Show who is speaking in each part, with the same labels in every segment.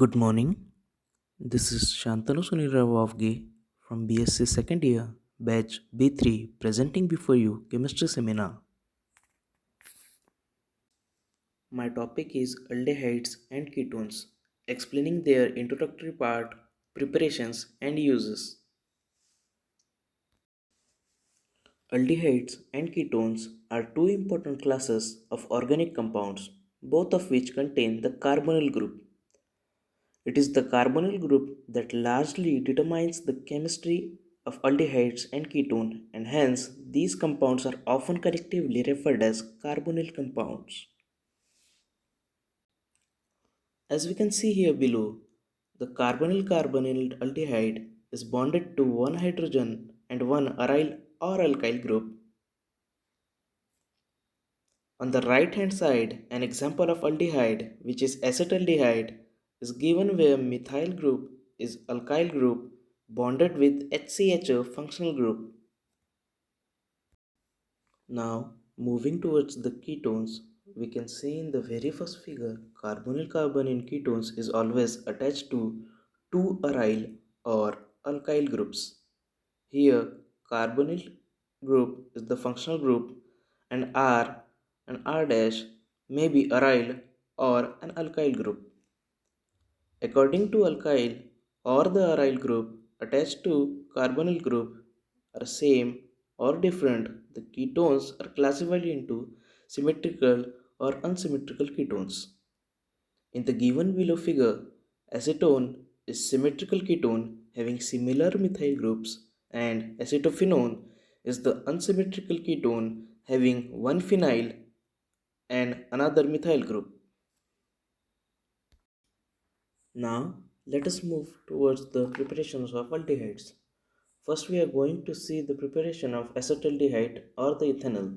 Speaker 1: Good morning. This is Shantanu Suniraravge from BSc second year, batch B3, presenting before you chemistry seminar. My topic is aldehydes and ketones, explaining their introductory part, preparations and uses. Aldehydes and ketones are two important classes of organic compounds, both of which contain the carbonyl group. It is the carbonyl group that largely determines the chemistry of aldehydes and ketone, and hence these compounds are often collectively referred as carbonyl compounds. As we can see here below, the carbonyl carbonyl aldehyde is bonded to one hydrogen and one aryl or alkyl group. On the right hand side, an example of aldehyde, which is acetaldehyde, is given where methyl group is alkyl group bonded with HCHO functional group. Now, moving towards the ketones, we can see in the very first figure, carbonyl carbon in ketones is always attached to two aryl or alkyl groups. Here, carbonyl group is the functional group and R dash may be aryl or an alkyl group. According to alkyl or the aryl group attached to carbonyl group are same or different, the ketones are classified into symmetrical or unsymmetrical ketones. In the given below figure, acetone is symmetrical ketone having similar methyl groups and acetophenone is the unsymmetrical ketone having one phenyl and another methyl group. Now, let us move towards the preparations of aldehydes. First, we are going to see the preparation of acetaldehyde or the ethanol.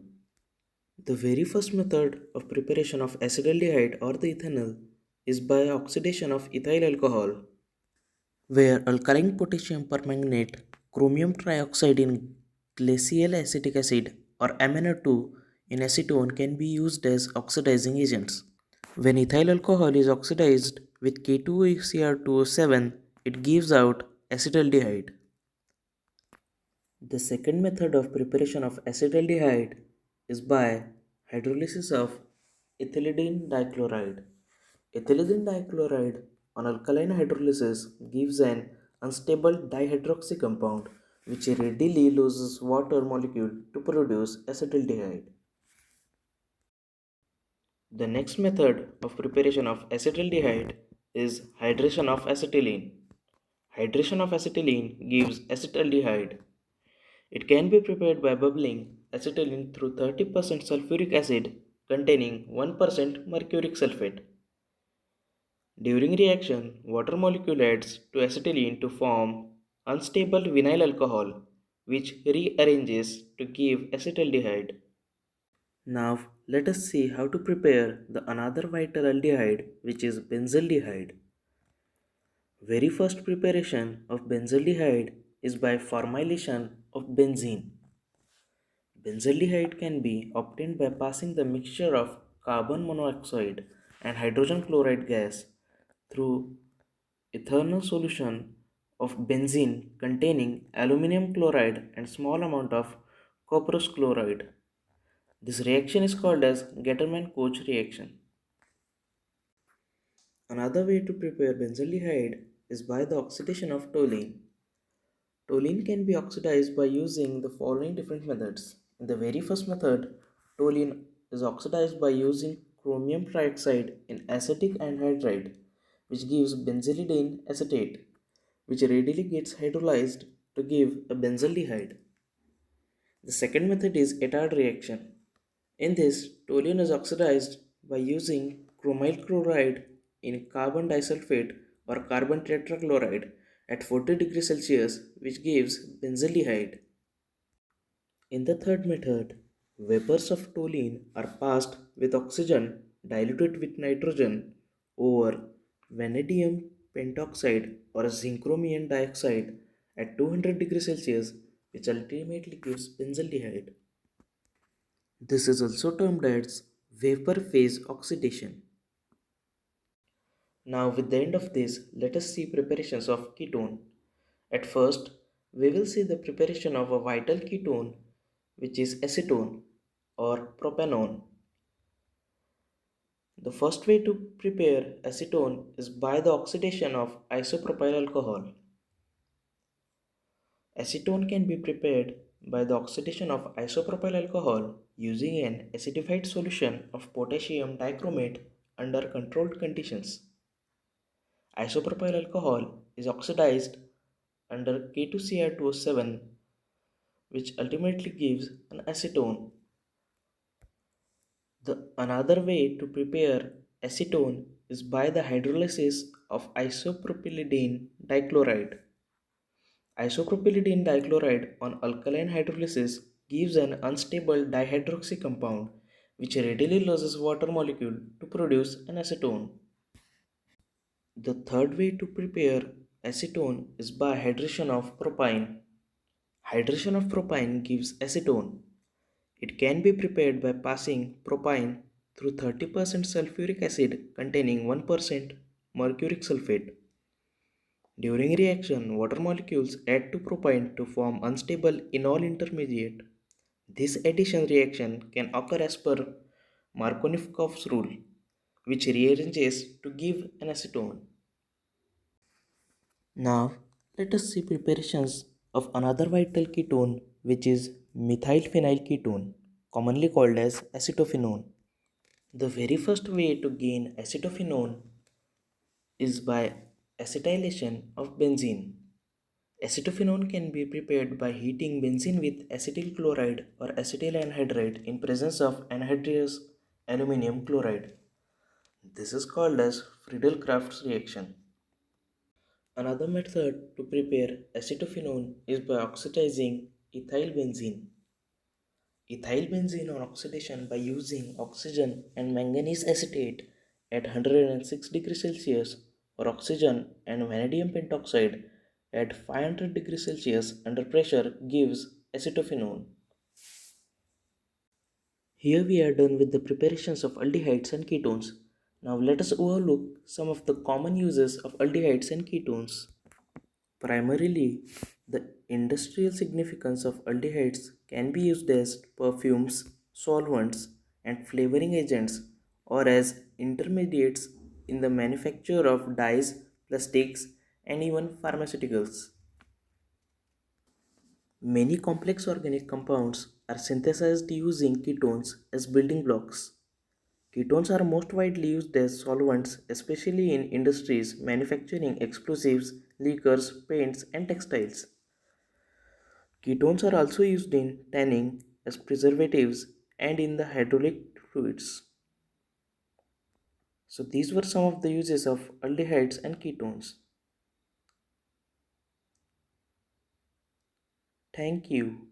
Speaker 1: The very first method of preparation of acetaldehyde or the ethanol is by oxidation of ethyl alcohol, where alkaline potassium permanganate, chromium trioxide in glacial acetic acid, or MnO2 in acetone can be used as oxidizing agents. When ethyl alcohol is oxidized with K2Cr2O7, it gives out acetaldehyde. The second method of preparation of acetaldehyde is by hydrolysis of ethylidene dichloride. Ethylidene dichloride on alkaline hydrolysis gives an unstable dihydroxy compound which readily loses water molecule to produce acetaldehyde. The next method of preparation of acetaldehyde is hydration of acetylene. Hydration of acetylene gives acetaldehyde. It can be prepared by bubbling acetylene through 30% sulfuric acid containing 1% mercuric sulfate. During reaction, water molecule adds to acetylene to form unstable vinyl alcohol, which rearranges to give acetaldehyde. Now, let us see how to prepare the another vital aldehyde, which is benzaldehyde. Very first preparation of benzaldehyde is by formylation of benzene. Benzaldehyde can be obtained by passing the mixture of carbon monoxide and hydrogen chloride gas through ethanol solution of benzene containing aluminum chloride and small amount of cuprous chloride. This reaction is called as Gattermann-Koch reaction. Another way to prepare benzaldehyde is by the oxidation of toluene. Toluene can be oxidized by using the following different methods. In the very first method, toluene is oxidized by using chromium trioxide in acetic anhydride, which gives benzaldehyde acetate, which readily gets hydrolyzed to give a benzaldehyde. The second method is Etard reaction. In this, toluene is oxidized by using chromyl chloride in carbon disulfate or carbon tetrachloride at 40 degrees Celsius, which gives benzaldehyde. In the third method, vapors of toluene are passed with oxygen diluted with nitrogen over vanadium pentoxide or zinchromium dioxide at 200 degrees Celsius, which ultimately gives benzaldehyde. This is also termed as vapor phase oxidation. Now with the end of this, let us see preparations of ketone. At first, we will see the preparation of a vital ketone which is acetone or propanone. The first way to prepare acetone is by the oxidation of isopropyl alcohol. Acetone can be prepared by the oxidation of isopropyl alcohol using an acidified solution of potassium dichromate under controlled conditions. Isopropyl alcohol is oxidized under K2Cr2O7, which ultimately gives an acetone. The another way to prepare acetone is by the hydrolysis of isopropylidine dichloride. Isopropylidine dichloride on alkaline hydrolysis gives an unstable dihydroxy compound which readily loses water molecule to produce an acetone. The third way to prepare acetone is by hydration of propine. Hydration of propine gives acetone. It can be prepared by passing propine through 30% sulfuric acid containing 1% mercuric sulfate. During reaction, water molecules add to propine to form unstable enol intermediate. This addition reaction can occur as per Markovnikov's rule, which rearranges to give an acetone. Now, let us see preparations of another vital ketone which is methylphenyl ketone, commonly called as acetophenone. The very first way to gain acetophenone is by acetylation of benzene. Acetophenone can be prepared by heating benzene with acetyl chloride or acetyl anhydride in presence of anhydrous aluminum chloride. This is called as Friedel-Crafts reaction. Another method to prepare acetophenone is by oxidizing ethyl benzene. Ethyl benzene on oxidation by using oxygen and manganese acetate at 106 degrees Celsius or oxygen and vanadium pentoxide at 500 degrees Celsius under pressure gives acetophenone. Here we are done with the preparations of aldehydes and ketones. Now let us overlook some of the common uses of aldehydes and ketones. Primarily, the industrial significance of aldehydes can be used as perfumes, solvents, and flavoring agents, or as intermediates in the manufacture of dyes, plastics, and even pharmaceuticals. Many complex organic compounds are synthesized using ketones as building blocks. Ketones are most widely used as solvents, especially in industries manufacturing explosives, liquors, paints, and textiles. Ketones are also used in tanning, as preservatives, and in the hydraulic fluids. So, these were some of the uses of aldehydes and ketones. Thank you.